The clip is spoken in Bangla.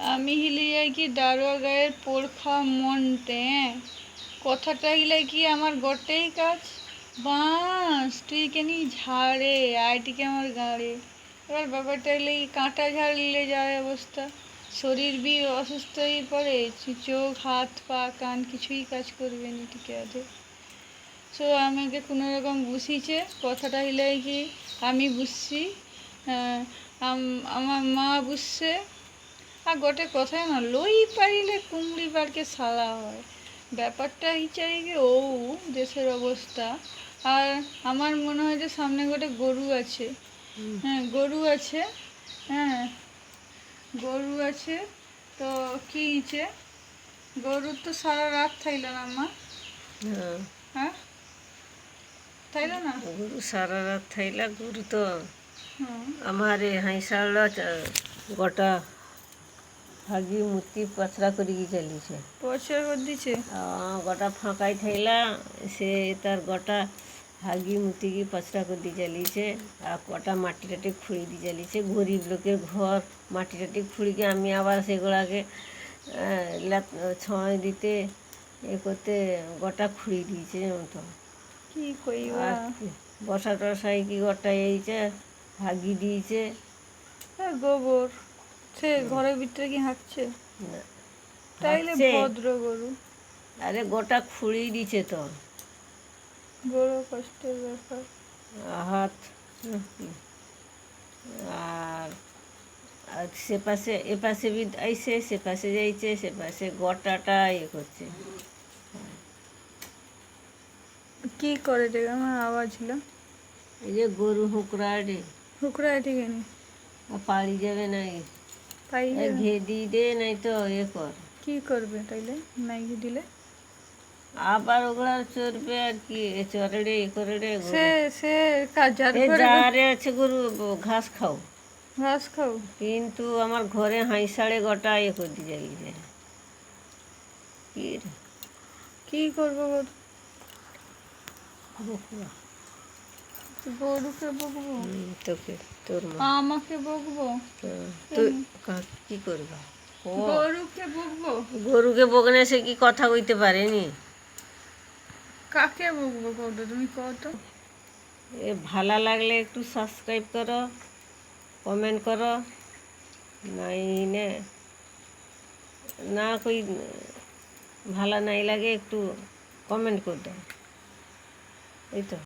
আমি হিলিয়াই কি দারোয়া গায়ের পোরখা মনতে কথাটা হিলাই কি আমার গটেই কাজ বাঁশ তুই কেনি ঝাড়ে আইটিকে আমার গাড়ে। এবার ব্যাপারটা হলে কি কাঁটা ঝাড়লে যায় অবস্থা, শরীর বি অসুস্থ হয়ে পড়ে, চোখ হাত পা কান কিছুই কাজ করবে না ঠিক আছে। সো আমাকে কোনো রকম বুঝিছে কথাটা হিলাই কি আমি বুঝছি, আমার মা বুঝছে। আর গোটে কথাই না লই পারিলে কুমড়ি পারকে সালা হয়, ব্যাপারটা হিচাই কি ও দেশের অবস্থা। আর আমার মনে হয় যে সামনে গোটে গরু আছে, হ্যাঁ গরু আছে, হ্যাঁ গরু আছে। তো কি হয়েছে গরুর তো সারা রাত থাইল না মা? হ্যাঁ তাইল না গরু সারা রাত থাইলা। গরু তো হুম আমার হাইসাড় গোটা হাগি মুতি পচরা করিকি চালিছে, পরিষ্কার করে দিছে। গোটা ফাঁকাই থাইলা সে তার গোটা হাগি মুতিকি পচরা করে দিয়ে চালিছে। আর কটা মাটি টাটি খুঁড়ি দিয়ে চালিছে, গরিব লোকের ঘর মাটি টাটি খুঁড়িকে আমি আবার সেগুলাকে ছয় দিতে এ করতে গোটা খুঁড়ি দিয়েছে যেমন তো। কি কইবা আর বসা টসাই কি গোটা এইছে হাগি দিয়েছে। গোবর সে ঘরের ভিতরে কি হাঁকছে? না, তাইলে হাঁকছে। ভদ্র গরু। আরে গোটা খুঁড়ি দিছে তো। বড় কষ্টের ব্যাপার। হাত আর আর সে পাশে এ পাশে বি আইসে, সে পাশে যাইছে, সে পাশে গোটাটা ইয়ে করছে। কি করে রে আমার আওয়াজ হলো? এই যে গরু হুঁকড়া রে, হুকরা ঠিক নেই পাড়ি যাবে নাই, পাই ঘে দিয়ে দে নাই তো এ কর। কি করবে তাইলে নাই দিলে? আবার ওগুলা চড়বে আর কি, চড়ে রে এ করে রে। সে সে কাজার এ করে যারে আছে গরু ঘাস খাও, ঘাস খাও। কিন্তু আমার ঘরে হাঁসাড়ে গোটা ইয়ে করে দিয়ে যাইছে। কি রে কি করবো গরু? বকুয়া। গরুকে বকবো? তোকে তোর মা আমাকে বকবো? তুই কি করবা? গরুকে বকবো? গরুকে বকনে সে কি কথা কইতে পারেনি? কাকে বকবো কত তুমি কত? এ ভালো লাগলে একটু সাবস্ক্রাইব করো, কমেন্ট করো, নাই নে না কই ভালো নাই লাগে একটু কমেন্ট করে দাও, এই তো।